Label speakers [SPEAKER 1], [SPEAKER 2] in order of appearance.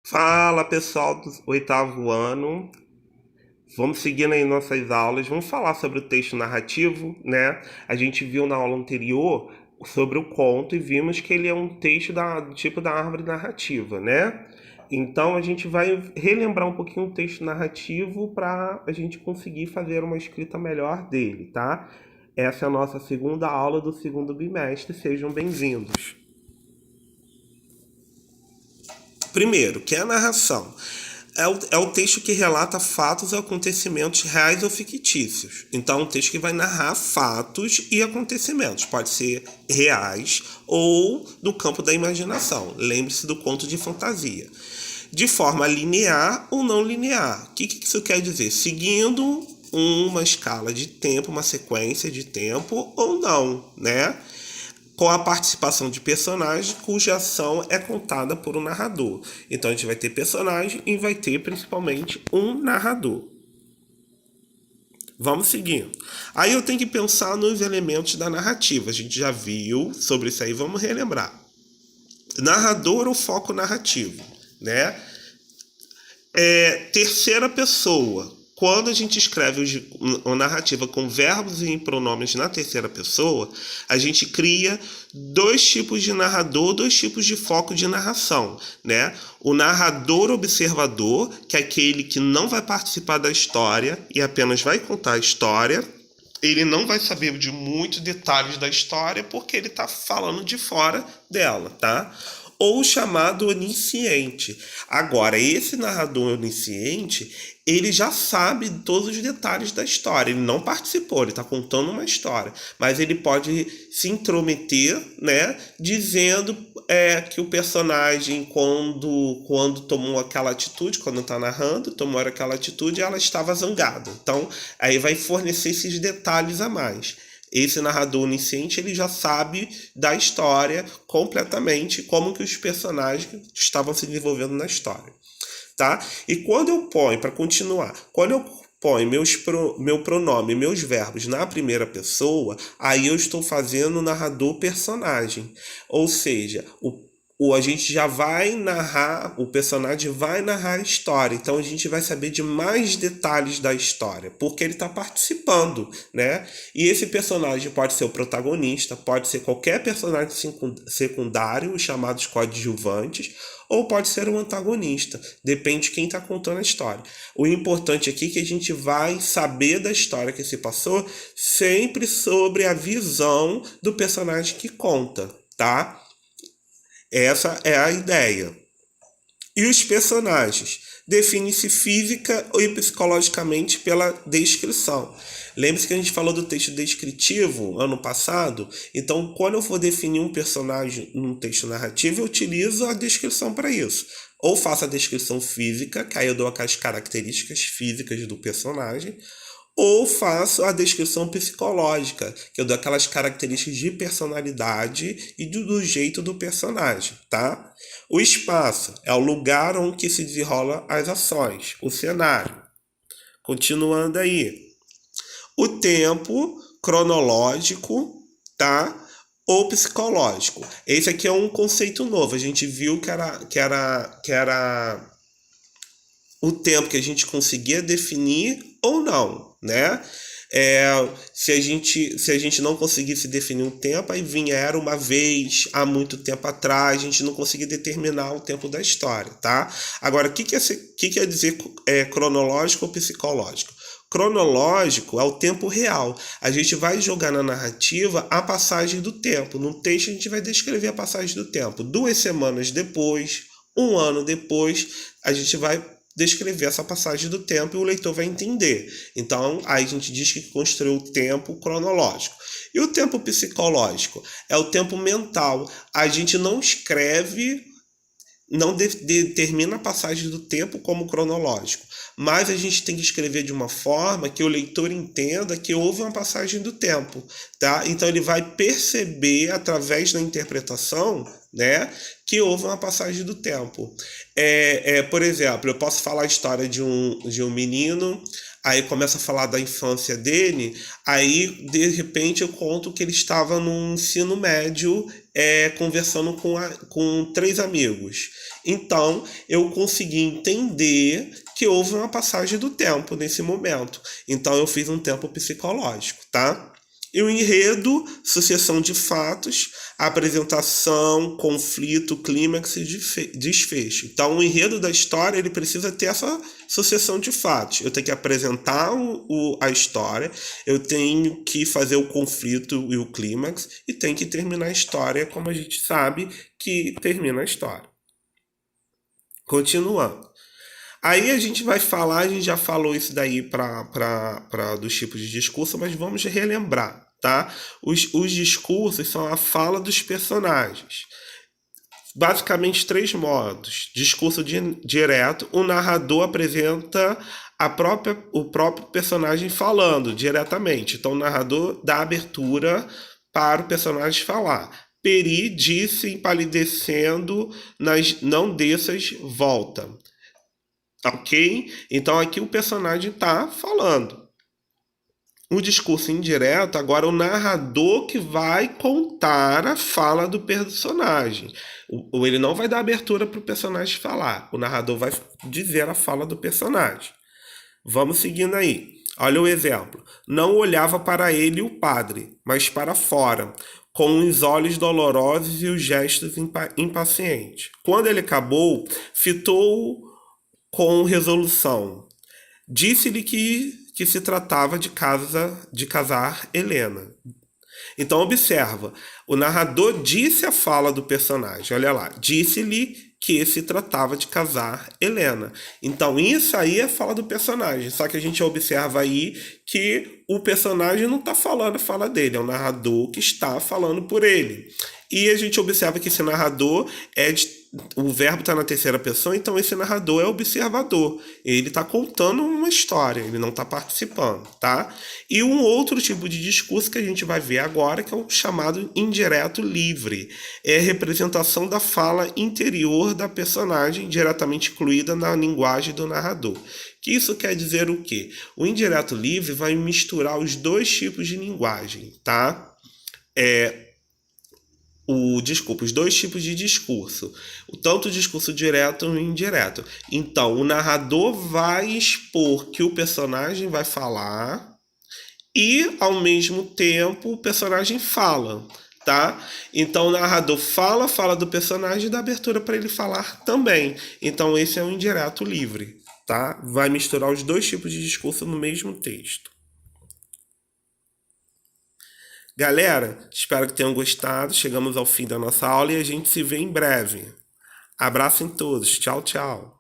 [SPEAKER 1] Fala pessoal do oitavo ano, vamos seguindo aí nossas aulas, vamos falar sobre o texto narrativo, né? A gente viu na aula anterior sobre o conto e vimos que ele é um texto do tipo da árvore narrativa, né? Então a gente vai relembrar um pouquinho o texto narrativo para a gente conseguir fazer uma escrita melhor dele, tá? Essa é a nossa segunda aula do segundo bimestre, sejam bem-vindos. Primeiro, que é a narração? É o texto que relata fatos ou acontecimentos reais ou fictícios. Então, é um texto que vai narrar fatos e acontecimentos. Pode ser reais ou do campo da imaginação. Lembre-se do conto de fantasia. De forma linear ou não linear. O que isso quer dizer? Seguindo uma escala de tempo, uma sequência de tempo ou não, né? Com a participação de personagens cuja ação é contada por um narrador. Então a gente vai ter personagem e vai ter principalmente um narrador. Vamos seguindo. Aí eu tenho que pensar nos elementos da narrativa. A gente já viu sobre isso aí, vamos relembrar. Narrador ou foco narrativo, né? Terceira pessoa. Quando a gente escreve uma narrativa com verbos e pronomes na terceira pessoa, a gente cria dois tipos de narrador, dois tipos de foco de narração, né? O narrador observador, que é aquele que não vai participar da história e apenas vai contar a história. Ele não vai saber de muitos detalhes da história porque ele está falando de fora dela, tá? Ou chamado onisciente. Agora, esse narrador onisciente, ele já sabe todos os detalhes da história. Ele não participou, ele está contando uma história. Mas ele pode se intrometer, né? Dizendo que o personagem, quando tomou aquela atitude, quando está narrando, tomou aquela atitude, ela estava zangada. Então, aí vai fornecer esses detalhes a mais. Esse narrador onisciente, ele já sabe da história completamente, como que os personagens estavam se desenvolvendo na história, tá? E quando eu ponho, para continuar, quando eu ponho meu pronome, meus verbos na primeira pessoa, aí eu estou fazendo o narrador personagem. Ou seja, a gente já vai narrar, o personagem vai narrar a história, então a gente vai saber de mais detalhes da história, porque ele está participando, né? E esse personagem pode ser o protagonista, pode ser qualquer personagem secundário, os chamados coadjuvantes, ou pode ser um antagonista, depende de quem está contando a história. O importante aqui é que a gente vai saber da história que se passou sempre sobre a visão do personagem que conta, tá? Essa é a ideia. E os personagens? Define-se física e psicologicamente pela descrição. Lembre-se que a gente falou do texto descritivo ano passado. Então, quando eu for definir um personagem num texto narrativo, eu utilizo a descrição para isso. Ou faço a descrição física, que aí eu dou as características físicas do personagem, ou faço a descrição psicológica, que eu dou aquelas características de personalidade e do jeito do personagem, tá? O espaço é o lugar onde se desenrola as ações, o cenário. Continuando aí. O tempo cronológico, tá? Ou psicológico. Esse aqui é um conceito novo. A gente viu que era o tempo que a gente conseguia definir ou não, né? Se a gente não conseguisse definir um tempo, aí vinha era uma vez, há muito tempo atrás, a gente não conseguia determinar o tempo da história, tá? Agora, o que quer dizer cronológico ou psicológico? Cronológico é o tempo real. A gente vai jogar na narrativa a passagem do tempo. No texto a gente vai descrever a passagem do tempo. 2 semanas depois, um ano depois, a gente vai descrever essa passagem do tempo e o leitor vai entender. Então, aí a gente diz que construiu o tempo cronológico. E o tempo psicológico? É o tempo mental. A gente não escreve, não determina a passagem do tempo como cronológico, mas a gente tem que escrever de uma forma que o leitor entenda que houve uma passagem do tempo, tá? Então ele vai perceber através da interpretação, né? Que houve uma passagem do tempo. Por exemplo, eu posso falar a história de um menino, aí começa a falar da infância dele, aí de repente eu conto que ele estava no ensino médio, conversando com três amigos. Então eu consegui entender que houve uma passagem do tempo nesse momento. Então eu fiz um tempo psicológico, tá? E o enredo, sucessão de fatos, apresentação, conflito, clímax e desfecho. Então, o enredo da história ele precisa ter essa sucessão de fatos. Eu tenho que apresentar a história, eu tenho que fazer o conflito e o clímax, e tenho que terminar a história como a gente sabe que termina a história. Continuando. Aí a gente vai falar, a gente já falou isso daí dos tipos de discurso, mas vamos relembrar, tá? Os discursos são a fala dos personagens. Basicamente três modos. Discurso direto, o narrador apresenta o próprio personagem falando diretamente. Então o narrador dá abertura para o personagem falar. Peri disse empalidecendo, não desças, volta. Ok? Então aqui o personagem está falando. O discurso indireto, agora o narrador que vai contar a fala do personagem. Ele não vai dar abertura para o personagem falar. O narrador vai dizer a fala do personagem. Vamos seguindo aí. Olha o exemplo. Não olhava para ele o padre, mas para fora, com os olhos dolorosos e os gestos impacientes. Quando ele acabou, fitou com resolução. Disse-lhe que se tratava de casar Helena. Então observa, o narrador disse a fala do personagem, olha lá, disse-lhe que se tratava de casar Helena. Então isso aí é a fala do personagem, só que a gente observa aí que o personagem não está falando a fala dele, é o narrador que está falando por ele. E a gente observa que esse narrador o verbo está na terceira pessoa, então esse narrador é observador. Ele está contando uma história, ele não está participando, tá? E um outro tipo de discurso que a gente vai ver agora, que é o chamado indireto livre. É a representação da fala interior da personagem, diretamente incluída na linguagem do narrador. Que isso quer dizer o quê? O indireto livre vai misturar os dois tipos de linguagem, tá? Os dois tipos de discurso, tanto o discurso direto e indireto. Então, o narrador vai expor que o personagem vai falar e, ao mesmo tempo, o personagem fala, tá? Então, o narrador fala do personagem e dá abertura para ele falar também. Então, esse é o indireto livre, tá? Vai misturar os dois tipos de discurso no mesmo texto. Galera, espero que tenham gostado. Chegamos ao fim da nossa aula e a gente se vê em breve. Abraço em todos. Tchau, tchau.